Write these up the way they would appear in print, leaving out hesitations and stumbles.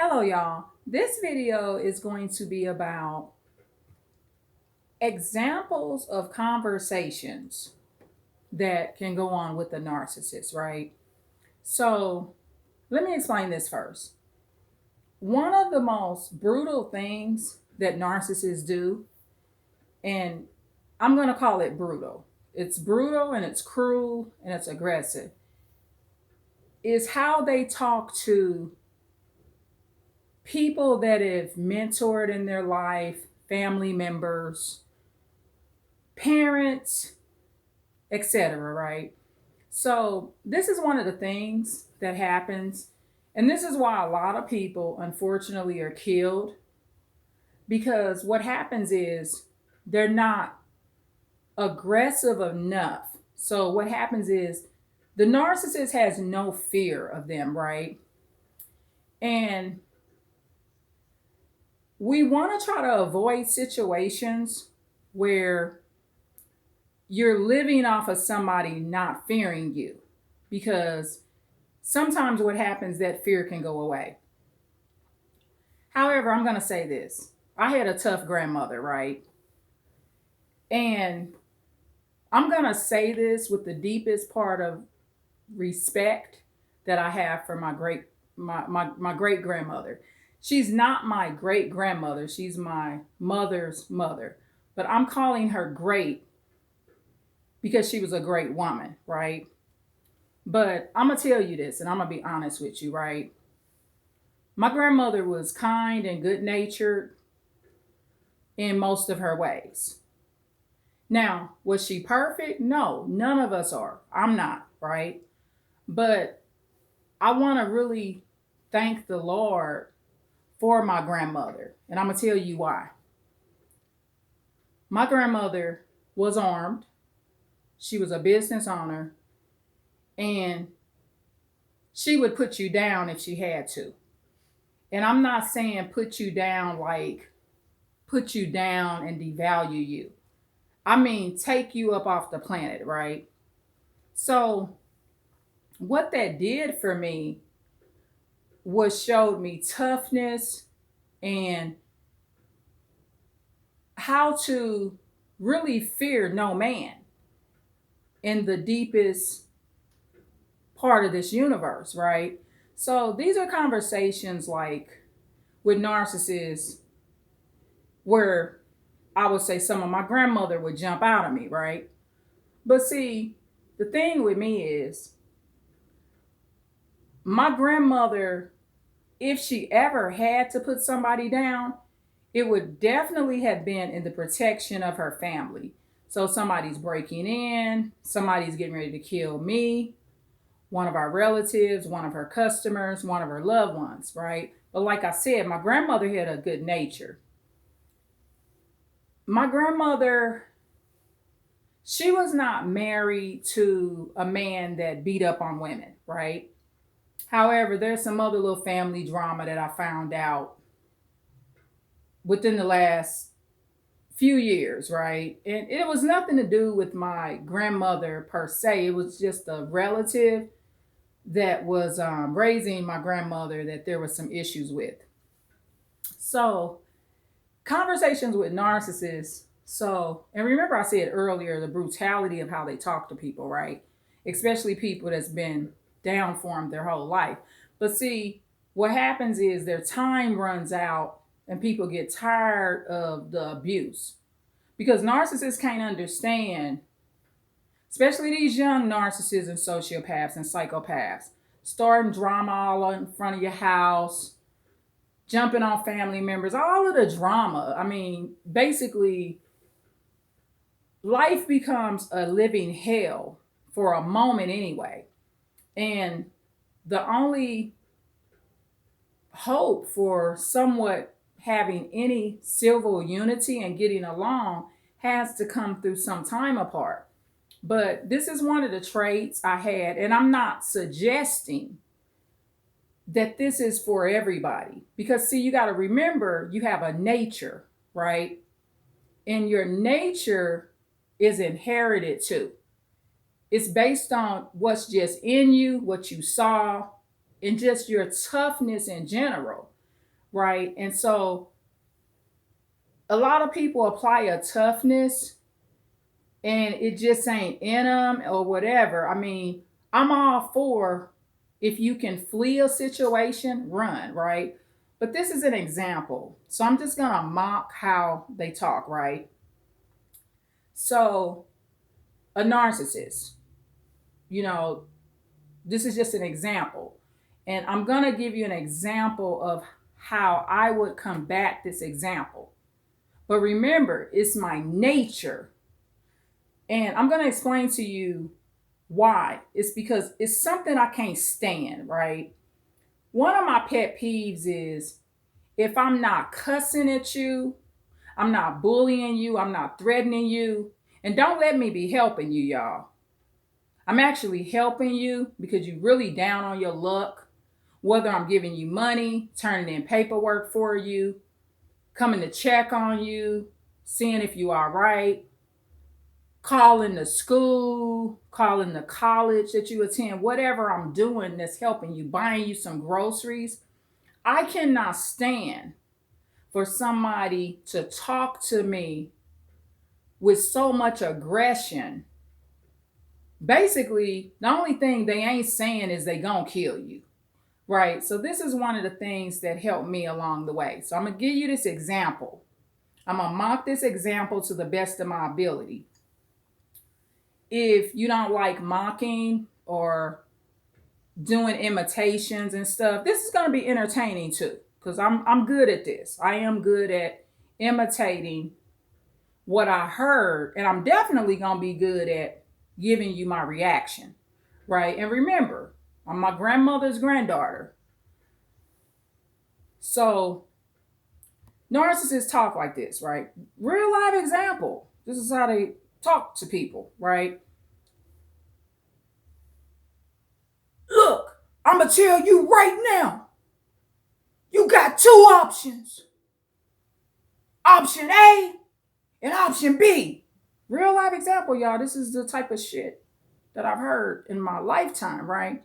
Hello, y'all. This video is going to be about examples of conversations that can go on with the narcissist, right? So, let me explain this first. One of the most brutal things that narcissists do, and I'm going to call it brutal, it's brutal and it's cruel and it's aggressive, is how they talk to people that have mentored in their life, family members, parents, etc., right? So, this is one of the things that happens, and this is why a lot of people unfortunately are killed, because what happens is they're not aggressive enough. So, what happens is the narcissist has no fear of them, right? And we want to try to avoid situations where you're living off of somebody not fearing you, because sometimes what happens, that fear can go away. However, I'm going to say this. I had a tough grandmother, right? And I'm going to say this with the deepest part of respect that I have for my great grandmother. She's not my great grandmother. She's my mother's mother. But I'm calling her great because she was a great woman, right? But I'm going to tell you this, and I'm going to be honest with you, right? My grandmother was kind and good natured in most of her ways. Now, was she perfect? No, none of us are. I'm not, right? But I want to really thank the Lord for my grandmother. And I'm going to tell you why. My grandmother was armed, she was a business owner, and she would put you down if she had to. And I'm not saying put you down like put you down and devalue you. I mean, take you up off the planet, right? So, what that did for me was showed me toughness and how to really fear no man in the deepest part of this universe, right? So, these are conversations like with narcissists where I would say some of my grandmother would jump out of me, right? But see, the thing with me is my grandmother, if she ever had to put somebody down, it would definitely have been in the protection of her family. So somebody's breaking in, somebody's getting ready to kill me, one of our relatives, one of her customers, one of her loved ones, right? But like I said, my grandmother had a good nature. My grandmother, she was not married to a man that beat up on women, right? However, there's some other little family drama that I found out within the last few years, right? And it was nothing to do with my grandmother per se. It was just a relative that was raising my grandmother that there was some issues with. So, conversations with narcissists. So, and remember I said earlier the brutality of how they talk to people, right? Especially people that's been down for them their whole life. But see, what happens is their time runs out and people get tired of the abuse, because narcissists can't understand, especially these young narcissists and sociopaths and psychopaths, starting drama all in front of your house, jumping on family members, all of the drama. I mean, basically, life becomes a living hell for a moment anyway. And the only hope for somewhat having any civil unity and getting along has to come through some time apart. But this is one of the traits I had, and I'm not suggesting that this is for everybody, because see, you got to remember you have a nature, right? And your nature is inherited too. It's based on what's just in you, what you saw, and just your toughness in general. right? And so a lot of people apply a toughness and it just ain't in them or whatever. I mean, I'm all for if you can flee a situation, run, right? But this is an example. So I'm just going to mock how they talk, right? So a narcissist, you know, this is just an example. And I'm going to give you an example of how I would combat this example. But remember, it's my nature. And I'm going to explain to you why. It's because it's something I can't stand, right? One of my pet peeves is if I'm not cussing at you, I'm not bullying you, I'm not threatening you, and don't let me be helping you, y'all. I'm actually helping you because you're really down on your luck, whether I'm giving you money, turning in paperwork for you, coming to check on you, seeing if you are right, calling the school, calling the college that you attend, whatever I'm doing that's helping you, buying you some groceries. I cannot stand for somebody to talk to me with so much aggression. Basically, the only thing they ain't saying is they gonna kill you, right? So this is one of the things that helped me along the way. So I'm gonna give you this example. I'm gonna mock this example to the best of my ability. If you don't like mocking or doing imitations and stuff, this is gonna be entertaining too, because I'm good at this. I am good at imitating what I heard, and I'm definitely gonna be good at giving you my reaction, right? And remember, I'm my grandmother's granddaughter. So narcissists talk like this, right? Real life example. This is how they talk to people, right? Look, I'm gonna tell you right now, you got two options. Option A and option B. Real life example, y'all. This is the type of shit that I've heard in my lifetime, right?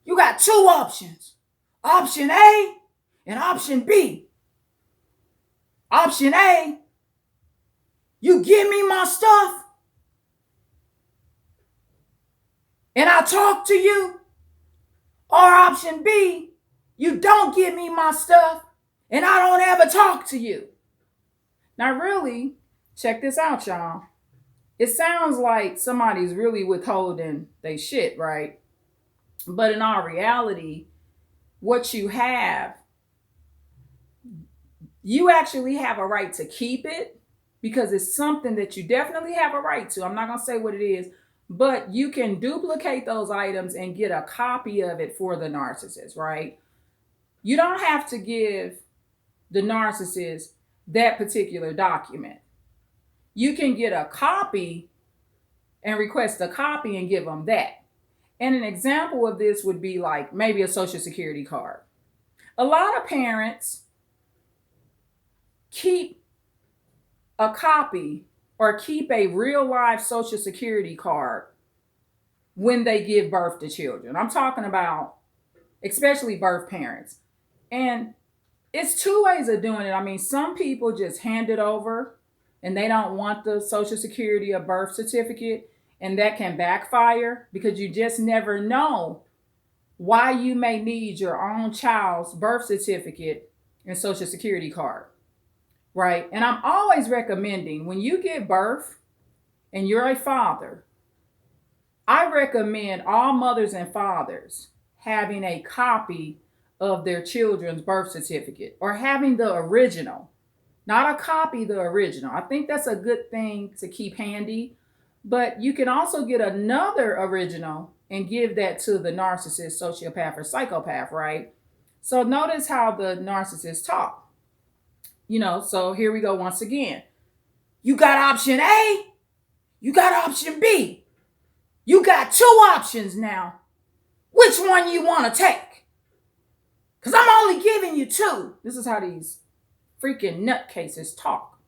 You got two options. Option A and option B. Option A, you give me my stuff and I talk to you. Or option B, you don't give me my stuff and I don't ever talk to you. Now, really, check this out, y'all. It sounds like somebody's really withholding they shit, right? But in all reality, what you actually have a right to keep it because it's something that you definitely have a right to. I'm not going to say what it is, but you can duplicate those items and get a copy of it for the narcissist, right? You don't have to give the narcissist that particular document. You can get a copy and request a copy and give them that. And an example of this would be like maybe a social security card. A lot of parents keep a copy or keep a real life social security card when they give birth to children. I'm talking about especially birth parents. And it's two ways of doing it. I mean, some people just hand it over and they don't want the social security or birth certificate, and that can backfire because you just never know why you may need your own child's birth certificate and social security card, right? And I'm always recommending when you give birth and you're a father, I recommend all mothers and fathers having a copy of their children's birth certificate or having the original, not a copy, the original. I think that's a good thing to keep handy, but you can also get another original and give that to the narcissist, sociopath, or psychopath, right? So notice how the narcissists talk. So here we go once again. You got option A, you got option B. You got two options now. Which one you want to take? Because I'm only giving you two. This is how these freaking nutcases talk.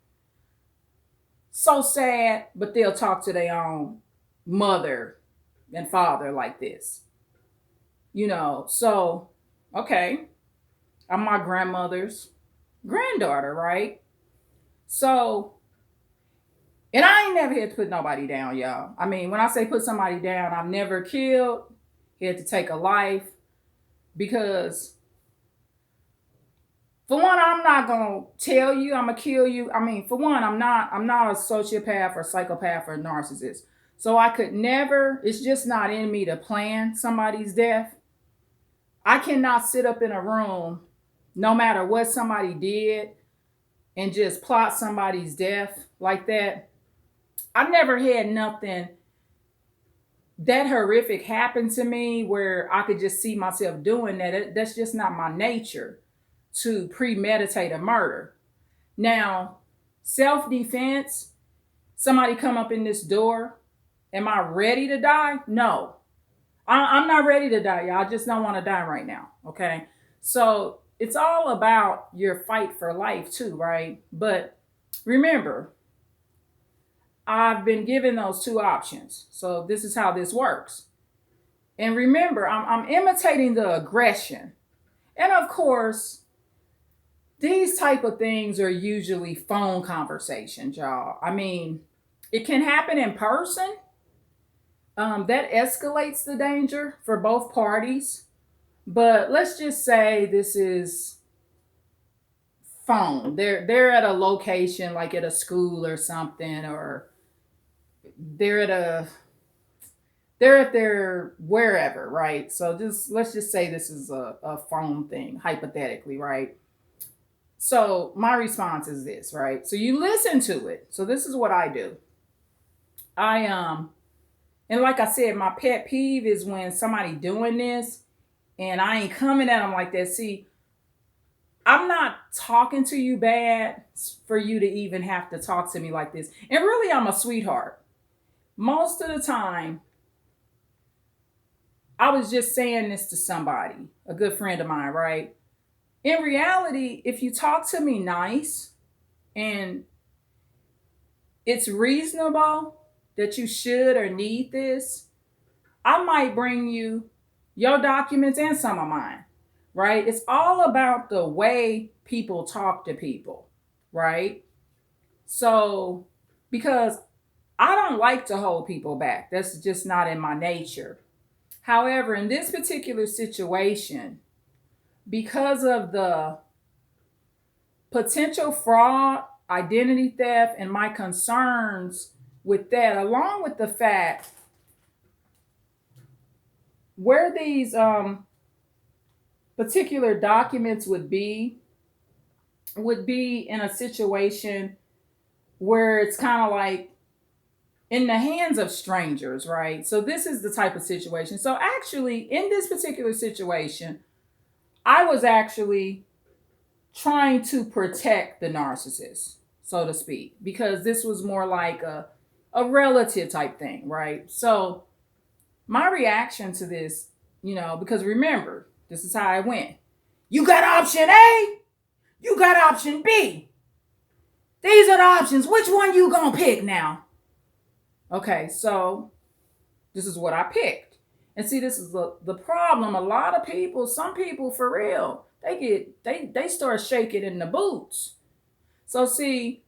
So sad, but they'll talk to their own mother and father like this. So, okay. I'm my grandmother's granddaughter, right? So, and I ain't never had to put nobody down, y'all. I mean, when I say put somebody down, I've never killed, had to take a life because for one, I'm not gonna tell you I'm gonna kill you. I mean, for one, I'm not a sociopath or psychopath or narcissist. So I could never, it's just not in me to plan somebody's death. I cannot sit up in a room, no matter what somebody did, and just plot somebody's death like that. I've never had nothing that horrific happen to me where I could just see myself doing that. That's just not my nature to premeditate a murder. Now, self defense, somebody come up in this door, am I ready to die? No, I'm not ready to die, y'all. I just don't want to die right now. Okay. So it's all about your fight for life, too, right? But remember, I've been given those two options. So this is how this works. And remember, I'm imitating the aggression. And of course, these type of things are usually phone conversations, y'all. I mean, it can happen in person. That escalates the danger for both parties. But let's just say this is phone. They're at a location like at a school or something, or they're at a they're at their wherever, right? So just let's just say this is a phone thing, hypothetically, right? So my response is this, right? So you listen to it. So this is what I do. I and like I said, my pet peeve is when somebody doing this and I ain't coming at them like that. See, I'm not talking to you bad for you to even have to talk to me like this. And really, I'm a sweetheart. Most of the time, I was just saying this to somebody, a good friend of mine, right? In reality, if you talk to me nice and it's reasonable that you should or need this, I might bring you your documents and some of mine, right? It's all about the way people talk to people, right? So, because I don't like to hold people back, that's just not in my nature. However, in this particular situation, because of the potential fraud, identity theft, and my concerns with that, along with the fact where these particular documents would be in a situation where it's kind of like in the hands of strangers, right? So this is the type of situation. So actually, in this particular situation, I was actually trying to protect the narcissist, so to speak, because this was more like a relative type thing, right? So my reaction to this, because remember, this is how I went. You got option A, you got option B. These are the options. Which one you gonna pick now? Okay, so this is what I picked. And see, this is the problem. A lot of people, some people for real, they start shaking in the boots. So see,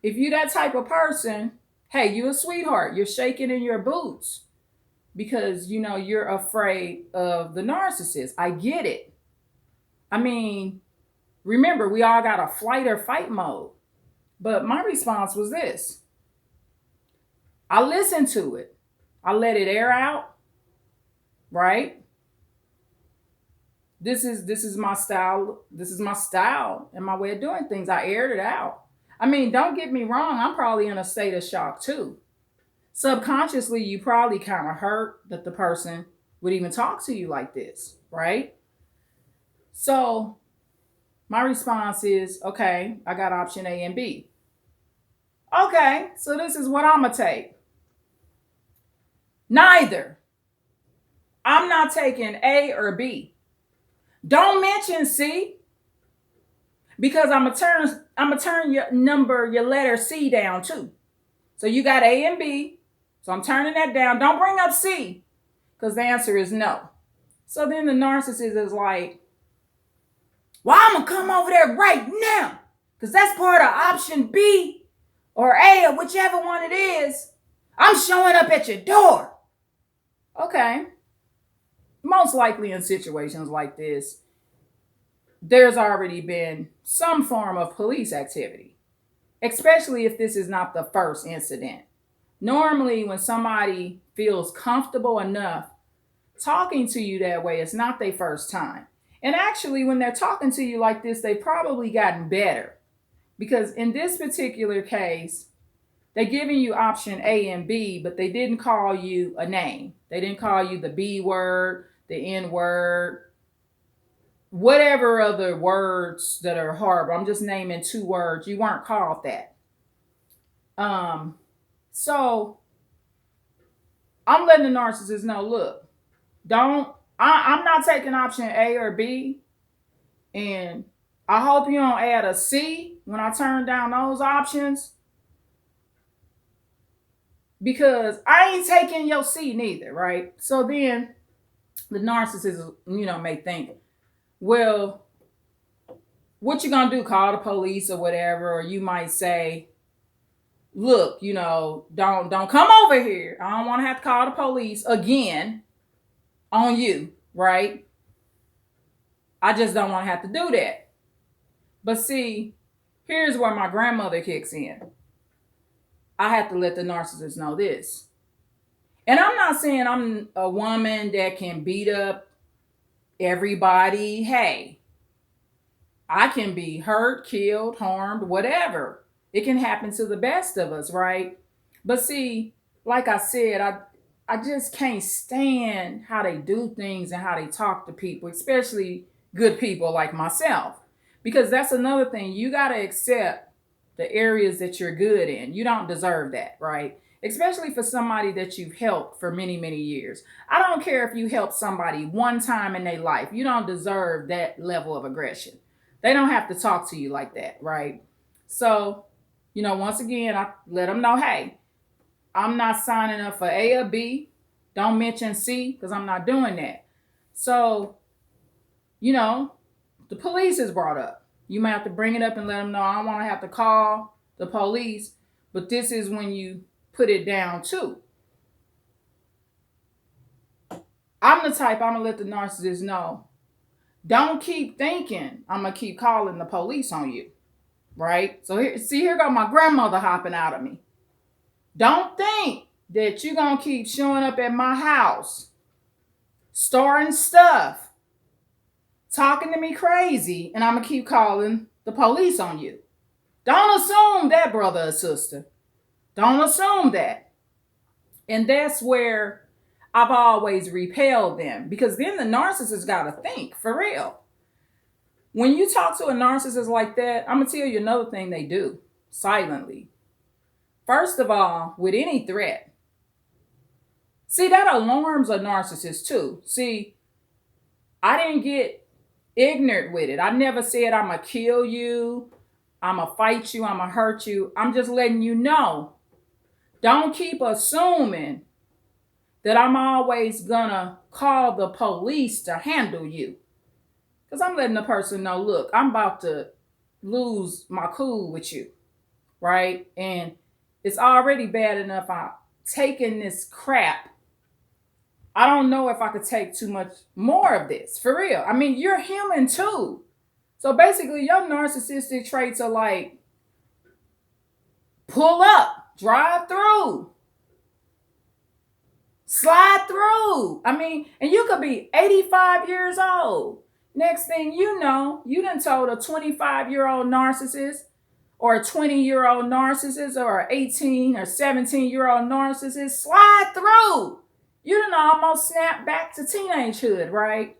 if you that type of person, hey, you a sweetheart. You're shaking in your boots because you're afraid of the narcissist. I get it. I mean, remember, we all got a flight or fight mode. But my response was this. I listened to it. I let it air out, right? This is my style. This is my style and my way of doing things. I aired it out. I mean, don't get me wrong, I'm probably in a state of shock too. Subconsciously, you probably kind of hurt that the person would even talk to you like this, right? So my response is, okay, I got option A and B. Okay, so this is what I'm gonna take. Neither. I'm not taking A or B. Don't mention C because I'm gonna turn your letter C down too. So you got A and B. So I'm turning that down. Don't bring up C because the answer is no. So then the narcissist is like, why come over there right now. Because that's part of option B or A or whichever one it is. I'm showing up at your door. Okay. Most likely in situations like this, there's already been some form of police activity, especially if this is not the first incident. Normally, when somebody feels comfortable enough talking to you that way, it's not their first time. And actually, when they're talking to you like this, they've probably gotten better. Because in this particular case, they're giving you option A and B, but they didn't call you a name. They didn't call you the B word, the N word, whatever other words that are horrible. I'm just naming 2 words. You weren't called that. So I'm letting the narcissist know, look, I'm not taking option A or B. And I hope you don't add a C when I turn down those options. Because I ain't taking your C neither, right? So then the narcissist, may think, well, what you gonna do? Call the police or whatever? Or you might say, look, don't come over here. I don't want to have to call the police again on you, right? I just don't want to have to do that. But see, here's where my grandmother kicks in. I have to let the narcissist know this. And I'm not saying I'm a woman that can beat up everybody. Hey, I can be hurt, killed, harmed, whatever. It can happen to the best of us, right? But see, like I said, I just can't stand how they do things and how they talk to people, especially good people like myself. Because that's another thing. You got to accept the areas that you're good in. You don't deserve that, right? Especially for somebody that you've helped for many, many years. I don't care if you help somebody one time in their life. You don't deserve that level of aggression. They don't have to talk to you like that, right? So, once again, I let them know, hey, I'm not signing up for A or B. Don't mention C, because I'm not doing that. So, the police is brought up. You might have to bring it up and let them know, I don't want to have to call the police, but this is when you put it down too. I'm the type, I'm going to let the narcissist know, don't keep thinking I'm going to keep calling the police on you, right? So here go my grandmother hopping out of me. Don't think that you're going to keep showing up at my house, starting stuff, talking to me crazy, and I'm going to keep calling the police on you. Don't assume that, brother or sister. Don't assume that. And that's where I've always repelled them, because then the narcissist got to think, for real. When you talk to a narcissist like that, I'm going to tell you another thing they do silently. First of all, with any threat, see, that alarms a narcissist too. See, I didn't get ignorant with it. I never said I'm going to kill you, I'm going to fight you, I'm going to hurt you. I'm just letting you know. Don't keep assuming that I'm always going to call the police to handle you. Because I'm letting the person know, look, I'm about to lose my cool with you, right? And it's already bad enough I'm taking this crap. I don't know if I could take too much more of this, for real. I mean, you're human too. So basically, your narcissistic traits are like, pull up, drive through, slide through. I mean, and you could be 85 years old. Next thing you know, you done told a 25-year-old narcissist or a 20-year-old narcissist or an 18 or 17-year-old narcissist, slide through. You done almost snapped back to teenagehood, right?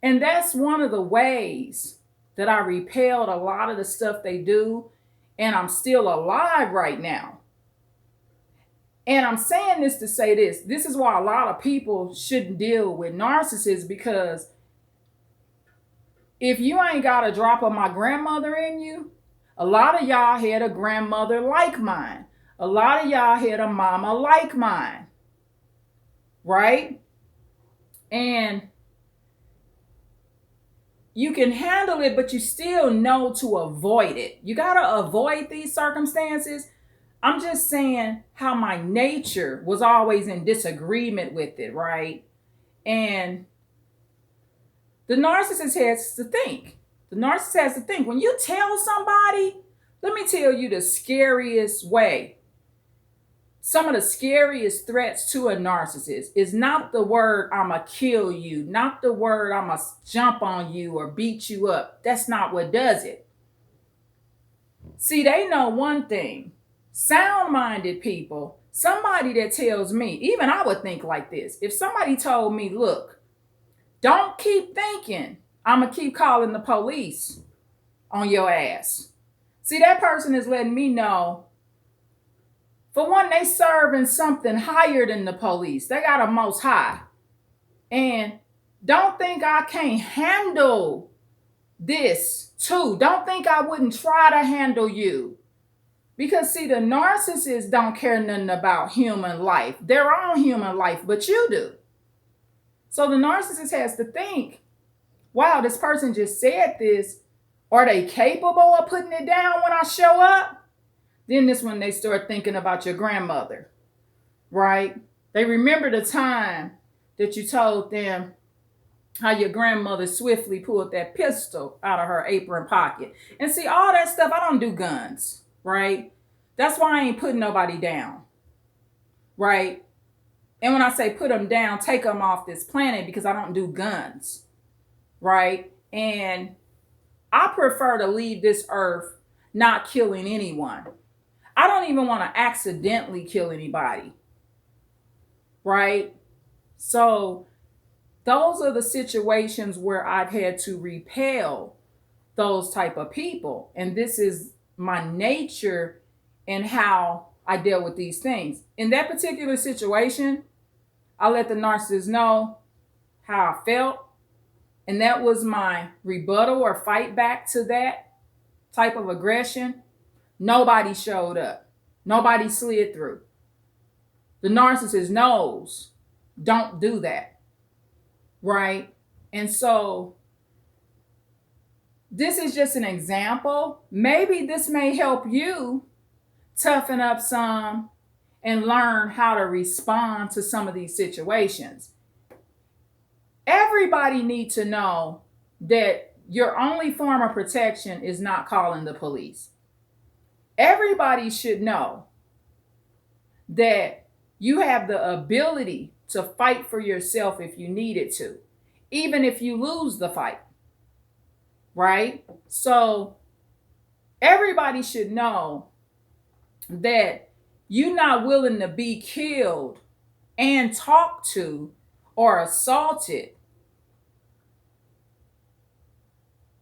And that's one of the ways that I repelled a lot of the stuff they do, and I'm still alive right now. And I'm saying this to say this. This is why a lot of people shouldn't deal with narcissists, because if you ain't got a drop of my grandmother in you, a lot of y'all had a grandmother like mine. A lot of y'all had a mama like mine. Right? And you can handle it, but you still know to avoid it. You got to avoid these circumstances. I'm just saying how my nature was always in disagreement with it, right? And the narcissist has to think. The narcissist has to think. When you tell somebody, let me tell you the scariest way. Some of the scariest threats to a narcissist is not the word "I'ma kill you," not the word "I'ma jump on you or beat you up." That's not what does it. See, they know one thing. Sound-minded people, somebody that tells me, even I would think like this. If somebody told me, look, don't keep thinking I'm going to keep calling the police on your ass. See, that person is letting me know, for one, they serving something higher than the police. They got a most high. And don't think I can't handle this too. Don't think I wouldn't try to handle you. Because see, the narcissists don't care nothing about human life, their own human life, but you do. So the narcissist has to think, wow, this person just said this. Are they capable of putting it down when I show up? Then this when they start thinking about your grandmother, right? They remember the time that you told them how your grandmother swiftly pulled that pistol out of her apron pocket. And see, all that stuff, I don't do guns, right? That's why I ain't putting nobody down, right? And when I say put them down, take them off this planet, because I don't do guns, right? And I prefer to leave this earth not killing anyone. I don't even want to accidentally kill anybody, right? So those are the situations where I've had to repel those type of people. And this is my nature and how I deal with these things. In that particular situation, I let the narcissist know how I felt. And that was my rebuttal or fight back to that type of aggression. Nobody showed up. Nobody slid through. The narcissist knows, don't do that. Right? And so this is just an example. Maybe this may help you toughen up some and learn how to respond to some of these situations. Everybody needs to know that your only form of protection is not calling the police. Everybody should know that you have the ability to fight for yourself if you needed to, even if you lose the fight, right? So everybody should know that you're not willing to be killed and talked to or assaulted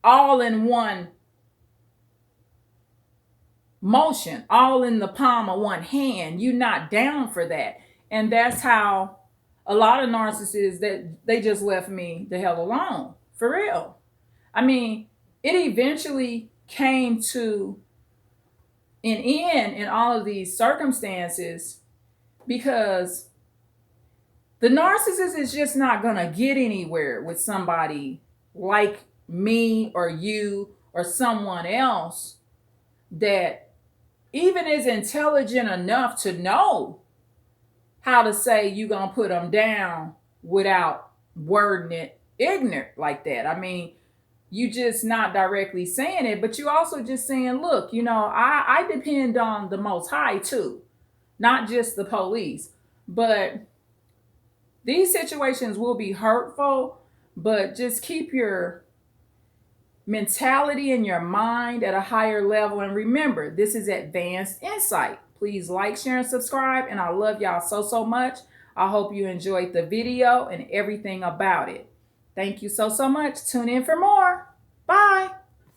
all in one motion, all in the palm of one hand. You're not down for that. And that's how a lot of narcissists, that they just left me the hell alone, for real. I mean, it eventually came to an end in all of these circumstances because the narcissist is just not going to get anywhere with somebody like me or you or someone else that even is intelligent enough to know how to say you're going to put them down without wording it ignorant like that. I mean, you just not directly saying it, but you also just saying, look, I depend on the Most High too, not just the police. But these situations will be hurtful, but just keep your mentality and your mind at a higher level. And remember, this is advanced insight. Please like, share, and subscribe. And I love y'all so, so much. I hope you enjoyed the video and everything about it. Thank you so, so much. Tune in for more. Bye.